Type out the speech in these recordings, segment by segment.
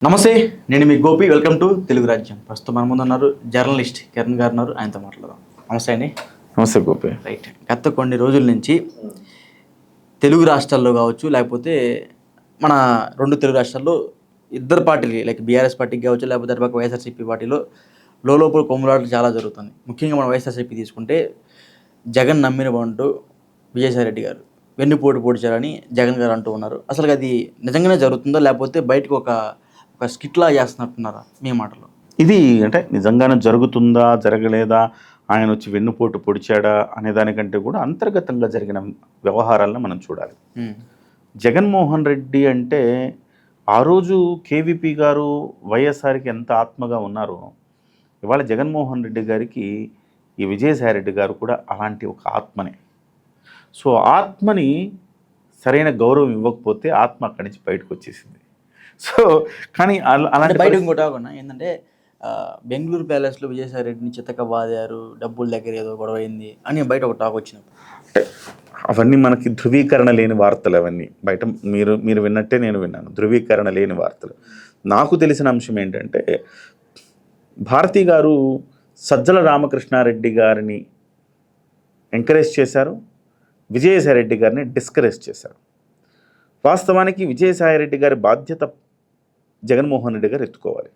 నమస్తే, నేను మీ Gopi. Welcome to Telugu రాజ్యం. ప్రస్తుతం మన ముందు ఉన్నారు జర్నలిస్ట్ కిరణ్ గారు ఉన్నారు. ఆయనతో మాట్లాడదాం. నమస్తే అండి. నమస్తే గోపి. రైట్. గత కొన్ని రోజుల నుంచి తెలుగు రాష్ట్రాల్లో కావచ్చు, లేకపోతే మన రెండు తెలుగు రాష్ట్రాల్లో ఇద్దరు పార్టీలు లైక్ బీఆర్ఎస్ పార్టీకి కావచ్చు, లేకపోతే అటుపక్క వైఎస్ఆర్సీపీ పార్టీలో లోపల కొమ్ములాటలు చాలా జరుగుతుంది. ముఖ్యంగా మన వైఎస్ఆర్సీపీ తీసుకుంటే జగన్ నమ్మిన బంటూ విజయసాయిరెడ్డి గారు వెన్నుపోటు పొడిచారని జగన్ గారు అంటూ ఉన్నారు. అసలు అది నిజంగానే జరుగుతుందో లేకపోతే బయటకు ఒక స్కిట్లా చేస్తున్నట్టున్నారా మీ మాటలో? ఇది అంటే నిజంగానే జరుగుతుందా జరగలేదా, ఆయన వచ్చి వెన్నుపోటు పొడిచాడా అనే దానికంటే కూడా అంతర్గతంగా జరిగిన వ్యవహారాలను మనం చూడాలి. జగన్మోహన్ రెడ్డి అంటే ఆ రోజు కేవీపీ గారు వైఎస్ఆర్కి ఎంత ఆత్మగా ఉన్నారో, ఇవాళ జగన్మోహన్ రెడ్డి గారికి ఈ విజయసాయిరెడ్డి గారు కూడా అలాంటి ఒక ఆత్మనే. సో ఆత్మని సరైన గౌరవం ఇవ్వకపోతే ఆత్మ అక్కడి నుంచి బయటకు వచ్చేసింది. సో కానీ అలాంటి బయట ఇంకోటి కాకుండా ఏంటంటే బెంగళూరు ప్యాలెస్లో విజయసాయిరెడ్డిని చితక బాదారు, డబ్బుల దగ్గర ఏదో గొడవ అయింది అని బయట ఒక టాక్ వచ్చినప్పుడు, అంటే అవన్నీ మనకి ధృవీకరణ లేని వార్తలు. అవన్నీ బయట మీరు విన్నట్టే నేను విన్నాను, ధృవీకరణ లేని వార్తలు. నాకు తెలిసిన అంశం ఏంటంటే భారతి గారు సజ్జల రామకృష్ణారెడ్డి గారిని ఎంకరేజ్ చేశారు, విజయసాయిరెడ్డి గారిని డిస్కరేజ్ చేశారు. వాస్తవానికి విజయసాయిరెడ్డి గారి బాధ్యత జగన్మోహన్ రెడ్డి గారు ఎత్తుకోవాలి.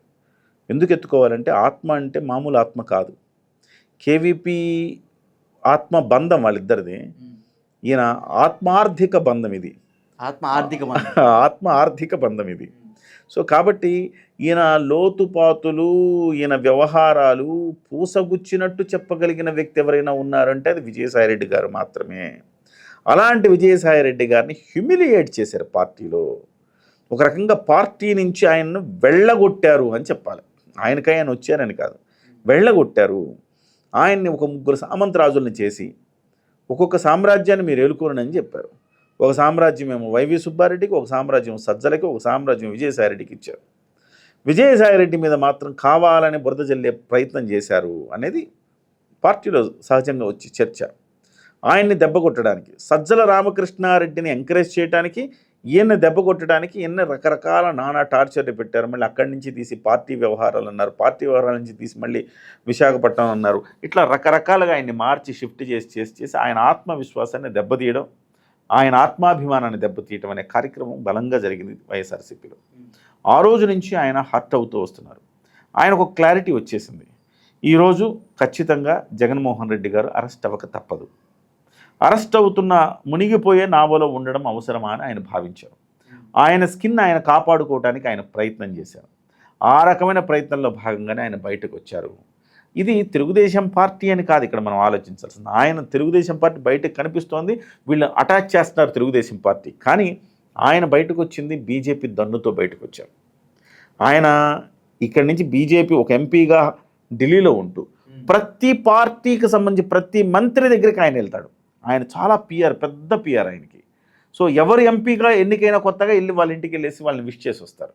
ఎందుకు ఎత్తుకోవాలంటే ఆత్మ అంటే మామూలు ఆత్మ కాదు. కేవీపీ ఆత్మ బంధం వాళ్ళిద్దరిది, ఈయన ఆత్మార్థిక బంధం ఇది. ఆత్మ ఆర్థిక బంధం ఇది. సో కాబట్టి ఈయన లోతుపాతులు, ఈయన వ్యవహారాలు పూసగుచ్చినట్టు చెప్పగలిగిన వ్యక్తి ఎవరైనా ఉన్నారంటే అది విజయసాయిరెడ్డి గారు మాత్రమే. అలాంటి విజయసాయిరెడ్డి గారిని హ్యూమిలియేట్ చేశారు పార్టీలో. ఒక రకంగా పార్టీ నుంచి ఆయన్ను వెళ్ళగొట్టారు అని చెప్పాలి. ఆయనకై ఆయన వచ్చారని కాదు, వెళ్ళగొట్టారు. ఆయన్ని ఒక ముగ్గురు సామంతరాజుల్ని చేసి ఒక్కొక్క సామ్రాజ్యాన్ని మీరు ఏలుకోరని అని చెప్పారు. ఒక సామ్రాజ్యం ఏమో వైవి సుబ్బారెడ్డికి, ఒక సామ్రాజ్యం సజ్జలకి, ఒక సామ్రాజ్యం విజయసాయిరెడ్డికి ఇచ్చారు. విజయసాయిరెడ్డి మీద మాత్రం కావాలని బురద జల్లే ప్రయత్నం చేశారు అనేది పార్టీలో సహజంగా వచ్చి చర్చ. ఆయన్ని దెబ్బ కొట్టడానికి, సజ్జల రామకృష్ణారెడ్డిని ఎంకరేజ్ చేయడానికి, ఈయన్ని దెబ్బ కొట్టడానికి ఎన్ని రకరకాల నానా టార్చర్లు పెట్టారు. మళ్ళీ అక్కడి నుంచి తీసి పార్టీ వ్యవహారాలు అన్నారు, పార్టీ వ్యవహారాల నుంచి తీసి మళ్ళీ విశాఖపట్నం అన్నారు. ఇట్లా రకరకాలుగా ఆయన్ని మార్చి షిఫ్ట్ చేసి ఆయన ఆత్మవిశ్వాసాన్ని దెబ్బతీయడం, ఆయన ఆత్మాభిమానాన్ని దెబ్బతీయడం అనే కార్యక్రమం బలంగా జరిగింది వైఎస్ఆర్సీపీలో. ఆ రోజు నుంచి ఆయన హర్ట్ అవుతూ వస్తున్నారు. ఆయనకు ఒక క్లారిటీ వచ్చేసింది, ఈరోజు ఖచ్చితంగా జగన్మోహన్ రెడ్డి గారు అరెస్ట్ అవ్వక తప్పదు. అరెస్ట్ అవుతున్న మునిగిపోయే నావలో ఉండడం అవసరమా అని ఆయన భావించారు. ఆయన స్కిన్ ఆయన కాపాడుకోవడానికి ఆయన ప్రయత్నం చేశారు. ఆ రకమైన ప్రయత్నంలో భాగంగానే ఆయన బయటకు వచ్చారు. ఇది తెలుగుదేశం పార్టీ అని కాదు ఇక్కడ మనం ఆలోచించాల్సింది. ఆయన తెలుగుదేశం పార్టీ బయటకు కనిపిస్తోంది, వీళ్ళు అటాచ్ చేస్తున్నారు తెలుగుదేశం పార్టీ. కానీ ఆయన బయటకు వచ్చింది బీజేపీ దన్నుతో బయటకు వచ్చారు. ఆయన ఇక్కడి నుంచి బీజేపీ ఒక ఎంపీగా ఢిల్లీలో ఉంటూ ప్రతి పార్టీకి సంబంధించి ప్రతి మంత్రి దగ్గరికి ఆయన వెళ్తాడు. ఆయన చాలా పిఆర్, పెద్ద పిఆర్ ఆయనకి. సో ఎవరు ఎంపీగా ఎన్నికైనా కొత్తగా వెళ్ళి వాళ్ళ ఇంటికి వెళ్ళేసి వాళ్ళని విష్ చేసి వస్తారు.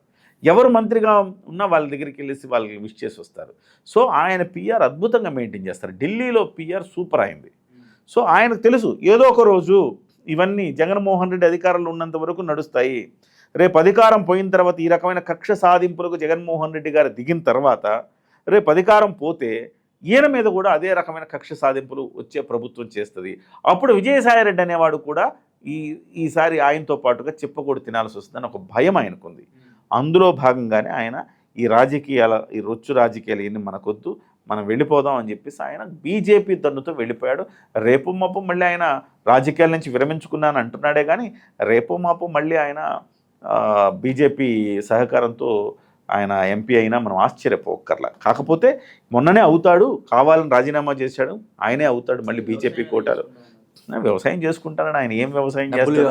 ఎవరు మంత్రిగా ఉన్నా వాళ్ళ దగ్గరికి వెళ్ళేసి వాళ్ళకి విష్ చేసి వస్తారు. సో ఆయన పిఆర్ అద్భుతంగా మెయింటైన్ చేస్తారు. ఢిల్లీలో పిఆర్ సూపర్ అయింది. సో ఆయనకు తెలుసు ఏదో ఒక రోజు ఇవన్నీ జగన్మోహన్ రెడ్డి అధికారంలో ఉన్నంత వరకు నడుస్తాయి. రేపు అధికారం పోయిన తర్వాత ఈ రకమైన కక్ష సాధింపులకు జగన్మోహన్ రెడ్డి గారు దిగిన తర్వాత రేపు అధికారం పోతే ఈయన మీద కూడా అదే రకమైన కక్ష సాధింపులు వచ్చే ప్రభుత్వం చేస్తుంది. అప్పుడు విజయసాయిరెడ్డి అనేవాడు కూడా ఈసారి ఆయనతో పాటుగా చెప్పకూడదు తినాల్సి వస్తుందని ఒక భయం ఆయనకుంది. అందులో భాగంగానే ఆయన ఈ రొచ్చు రాజకీయాలు ఇన్ని మనకొద్దు, మనం వెళ్ళిపోదాం అని చెప్పేసి ఆయన బీజేపీ దన్నుతో వెళ్ళిపోయాడు. రేపు మాపు మళ్ళీ ఆయన రాజకీయాల నుంచి విరమించుకున్నాను అంటున్నాడే కానీ రేపు మాపు మళ్ళీ ఆయన బీజేపీ సహకారంతో ఆయన ఎంపీ అయినా మనం ఆశ్చర్యపోకర్లా. కాకపోతే మొన్ననే అవుతాడు, కావాలని రాజీనామా చేశాడు, ఆయనే అవుతాడు మళ్ళీ బీజేపీ కోటాలు. వ్యవసాయం చేసుకుంటాడని ఆయన ఏం వ్యవసాయం చేస్తాడు,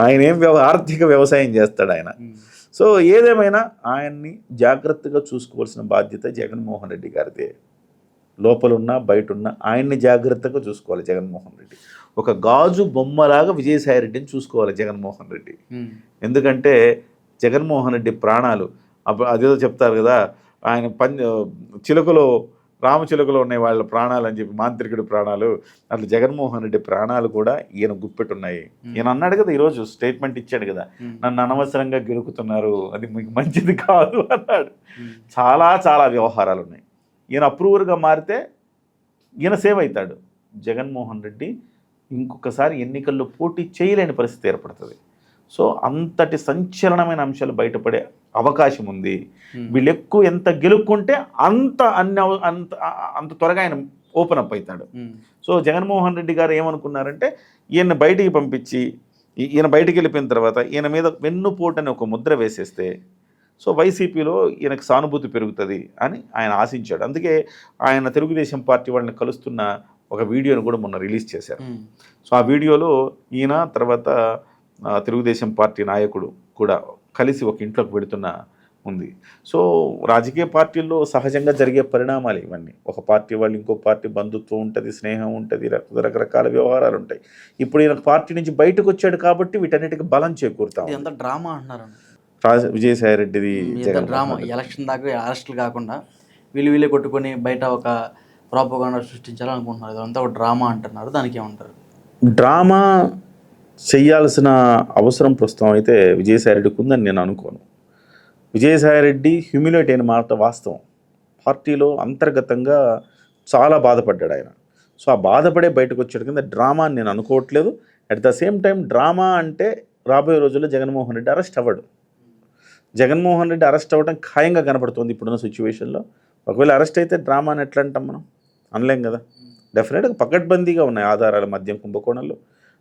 ఆయన ఏం ఆర్థిక వ్యవసాయం చేస్తాడు ఆయన. సో ఏదేమైనా ఆయన్ని జాగ్రత్తగా చూసుకోవాల్సిన బాధ్యత జగన్మోహన్ రెడ్డి గారిదే. లోపలున్నా బయటున్నా ఆయన్ని జాగ్రత్తగా చూసుకోవాలి జగన్మోహన్ రెడ్డి. ఒక గాజు బొమ్మలాగా విజయసాయిరెడ్డిని చూసుకోవాలి జగన్మోహన్ రెడ్డి. ఎందుకంటే జగన్మోహన్ రెడ్డి ప్రాణాలు అదేదో చెప్తారు కదా, ఆయన చిలుకలో రామచిలుకలో ఉన్నాయి వాళ్ళ ప్రాణాలు అని చెప్పి మాంత్రికుడి ప్రాణాలు, అట్లా జగన్మోహన్ రెడ్డి ప్రాణాలు కూడా ఈయన గుప్పెట్టున్నాయి. ఈయన అన్నాడు కదా, ఈరోజు స్టేట్మెంట్ ఇచ్చాడు కదా, నన్ను అనవసరంగా గెలుకుతున్నారు, అది మీకు మంచిది కాదు అన్నాడు. చాలా చాలా వ్యవహారాలు ఉన్నాయి. ఈయన అప్రూవర్గా మారితే ఈయన సేవ్ అవుతాడు. జగన్మోహన్ రెడ్డి ఇంకొకసారి ఎన్నికల్లో పోటీ చేయలేని పరిస్థితి ఏర్పడుతుంది. సో అంతటి సంచలనమైన అంశాలు బయటపడే అవకాశం ఉంది. వీళ్ళు ఎక్కువ ఎంత గెలుక్కుంటే అంత అంత త్వరగా ఆయన ఓపెన్ అప్ అవుతాడు. సో జగన్మోహన్ రెడ్డి గారు ఏమనుకున్నారంటే, ఈయన బయటికి పంపించి ఈయన బయటికి వెళ్ళిపోయిన తర్వాత ఈయన మీద వెన్నుపోటు అని ఒక ముద్ర వేసేస్తే సో వైసీపీలో ఈయనకు సానుభూతి పెరుగుతుంది అని ఆయన ఆశించాడు. అందుకే ఆయన తెలుగుదేశం పార్టీ వాళ్ళని కలుస్తున్న ఒక వీడియోను కూడా మొన్న రిలీజ్ చేశారు. సో ఆ వీడియోలో ఈయన తర్వాత తెలుగుదేశం పార్టీ నాయకుడు కూడా కలిసి ఒక ఇంట్లోకి వెళుతున్న ఉంది. సో రాజకీయ పార్టీల్లో సహజంగా జరిగే పరిణామాలు ఇవన్నీ. ఒక పార్టీ వాళ్ళు ఇంకో పార్టీ బంధుత్వం ఉంటుంది, స్నేహం ఉంటుంది, రకరకాల వ్యవహారాలు ఉంటాయి. ఇప్పుడు ఈయన పార్టీ నుంచి బయటకు వచ్చాడు కాబట్టి వీటన్నిటికీ బలం చేకూరుతాం. ఎంత డ్రామా అంటున్నారు విజయసాయి రెడ్డిది డ్రామా. ఎలక్షన్ దాకా అరెస్టులు కాకుండా వీళ్ళే కొట్టుకొని బయట ఒక ప్రాపగాండా సృష్టించాలనుకుంటున్నారు. అదంతా ఒక డ్రామా అంటున్నారు. దానికి ఏమంటారు? డ్రామా చెయ్యాల్సిన అవసరం ప్రస్తుతం అయితే విజయసాయిరెడ్డికి ఉందని నేను అనుకోను. విజయసాయిరెడ్డి హ్యూమిలేట్ అయిన మాట వాస్తవం. పార్టీలో అంతర్గతంగా చాలా బాధపడ్డాడు ఆయన. సో ఆ బాధపడే బయటకు వచ్చాడు కింద డ్రామా అని నేను అనుకోవట్లేదు. At the same time drama అంటే రాబోయే రోజుల్లో జగన్మోహన్ రెడ్డి అరెస్ట్ అవ్వడు. జగన్మోహన్ రెడ్డి అరెస్ట్ అవ్వడం ఖాయంగా కనపడుతుంది ఇప్పుడున్న సిచ్యువేషన్లో. ఒకవేళ అరెస్ట్ అయితే డ్రామా అని ఎట్లా అంటాం మనం? అనలేం కదా. డెఫినెట్గా పకడ్బందీగా ఉన్నాయి ఆధారాలు మద్యం కుంభకోణంలో.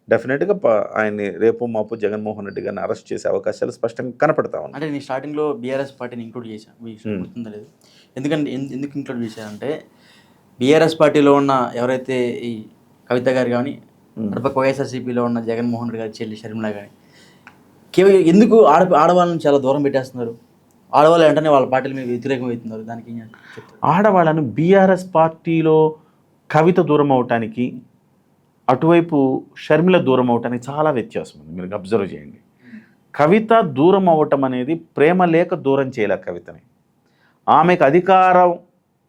డెఫినెట్గా ఆయన్ని రేపు మాపు జగన్మోహన్ రెడ్డి గారిని అరెస్ట్ చేసే అవకాశాలు స్పష్టంగా కనపడతా ఉన్నాయి. అంటే నేను స్టార్టింగ్లో బీఆర్ఎస్ పార్టీని ఇంక్లూడ్ చేశాను, గుర్తుందలేదు. ఎందుకంటే ఎందుకు ఇంక్లూడ్ చేశానంటే, బీఆర్ఎస్ పార్టీలో ఉన్న ఎవరైతే ఈ కవిత గారు కానీ, అటుపక్క వైఎస్ఆర్సీపీలో ఉన్న జగన్మోహన్ రెడ్డి గారి చెల్లి షర్మిల కానీ, కేవలం ఎందుకు ఆడవాళ్ళని చాలా దూరం పెట్టేస్తున్నారు? ఆడవాళ్ళు వెంటనే వాళ్ళ పార్టీల మీద వ్యతిరేకం అవుతున్నారు. దానికి ఏం చెప్తారు? ఆడవాళ్ళను బీఆర్ఎస్ పార్టీలో కవిత దూరం అవటానికి, అటువైపు షర్మిల దూరం అవటానికి చాలా వ్యత్యాసం ఉంది. మీరు అబ్జర్వ్ చేయండి. కవిత దూరం అవ్వటం అనేది ప్రేమ లేక దూరం చేయలే కవితని. ఆమెకు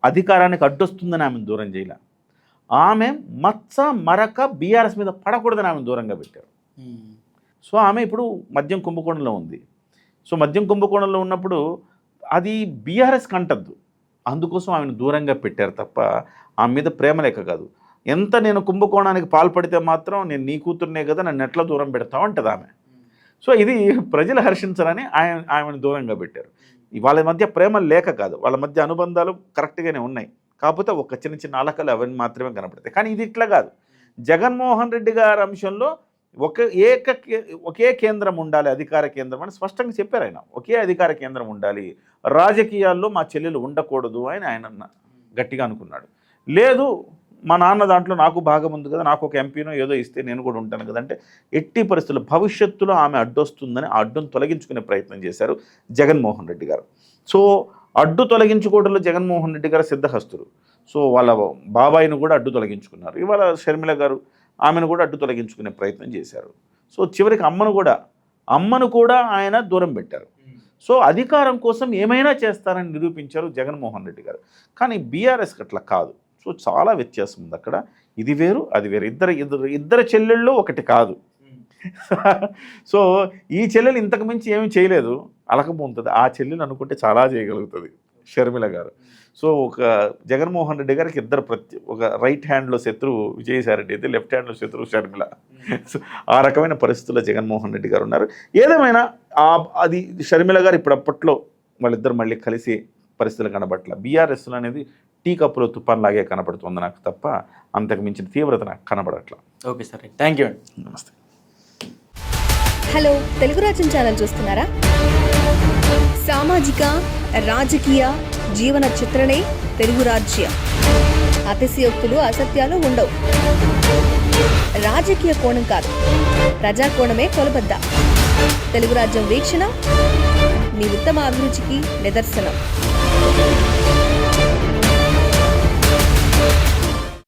అధికారానికి అడ్డొస్తుందని ఆమెను దూరం చేయలే. ఆమె మచ్చ మరక బీఆర్ఎస్ మీద పడకూడదని ఆమెను దూరంగా పెట్టారు. సో ఆమె ఇప్పుడు మద్యం కుంభకోణంలో ఉంది. సో మద్యం కుంభకోణంలో ఉన్నప్పుడు అది బీఆర్ఎస్కి అంటద్దు, అందుకోసం ఆమెను దూరంగా పెట్టారు తప్ప ఆమె మీద ప్రేమ లేక కాదు. ఎంత నేను కుంభకోణానికి పాల్పడితే మాత్రం నేను నీ కూతుర్నే కదా, నన్ను ఎట్లా దూరం పెడతావు అంటది ఆమె. సో ఇది ప్రజలు హర్షించాలని ఆమెను దూరంగా పెట్టారు. వాళ్ళ మధ్య ప్రేమ లేక కాదు, వాళ్ళ మధ్య అనుబంధాలు కరెక్ట్గానే ఉన్నాయి. కాకపోతే ఒక చిన్న చిన్న అలకలు అవన్నీ మాత్రమే కనపడతాయి. కానీ ఇది ఇట్లా కాదు. జగన్మోహన్ రెడ్డి గారి అంశంలో ఒకే కేంద్రం ఉండాలి, అధికార కేంద్రం అని స్పష్టంగా చెప్పారు ఆయన. ఒకే అధికార కేంద్రం ఉండాలి, రాజకీయాల్లో మా చెల్లెలు ఉండకూడదు అని ఆయన గట్టిగా అనుకున్నాడు. లేదు మా నాన్న దాంట్లో నాకు భాగం ఉంది కదా, నాకు ఒక ఎంపీనో ఏదో ఇస్తే నేను కూడా ఉంటాను కదా అంటే, ఎట్టి పరిస్థితుల్లో భవిష్యత్తులో ఆమె అడ్డొస్తుందని ఆ అడ్డును తొలగించుకునే ప్రయత్నం చేశారు జగన్మోహన్ రెడ్డి గారు. సో అడ్డు తొలగించుకోవడంలో జగన్మోహన్ రెడ్డి గారు సిద్ధహస్తులు. సో వాళ్ళ బాబాయిని కూడా అడ్డు తొలగించుకున్నారు. ఇవాళ షర్మిల గారు ఆమెను కూడా అడ్డు తొలగించుకునే ప్రయత్నం చేశారు. సో చివరికి అమ్మను కూడా ఆయన దూరం పెట్టారు. సో అధికారం కోసం ఏమైనా చేస్తారని నిరూపించారు జగన్మోహన్ రెడ్డి గారు. కానీ బీఆర్ఎస్కి అట్లా కాదు. సో చాలా వ్యత్యాసం ఉంది అక్కడ. ఇది వేరు అది వేరు. ఇద్దరు చెల్లెళ్ళు ఒకటి కాదు. సో ఈ చెల్లెలు ఇంతకు మించి ఏమీ చేయలేదు, అలకపోతుంది. ఆ చెల్లెలు అనుకుంటే చాలా చేయగలుగుతుంది షర్మిల గారు. సో ఒక జగన్మోహన్ రెడ్డి గారికి ఒక రైట్ హ్యాండ్లో శత్రువు విజయసాయి రెడ్డి అయితే లెఫ్ట్ హ్యాండ్లో శత్రువు షర్మిల. సో ఆ రకమైన పరిస్థితుల్లో జగన్మోహన్ రెడ్డి గారు ఉన్నారు. ఏదేమైనా అది షర్మిల గారు ఇప్పుడు అప్పట్లో వాళ్ళిద్దరు మళ్ళీ కలిసి పరిస్థితులు కనబట్ల. బీఆర్ఎస్లో అనేది టీ కప్పులో తుఫాన్ లాగే కనపడుతుంది నాకు తప్ప అంతకు మించిన తీవ్రత నాకు కనబడట్లా. ఓకే సార్, థ్యాంక్ యూ అండి. నమస్తే. హలో, తెలుగు రాజ్యం ఛానల్ చూస్తున్నారా? సామాజిక రాజకీయ జీవన చిత్రణే తెలుగు రాజ్యం. అతిశయోక్తులు అసత్యాలు ఉండవు. రాజకీయ కోణం కాదు, ప్రజా కోణమే కొలబద్ద. తెలుగు రాజ్యం వీక్షణ మీ ఉత్తమ అభిరుచికి నిదర్శనం.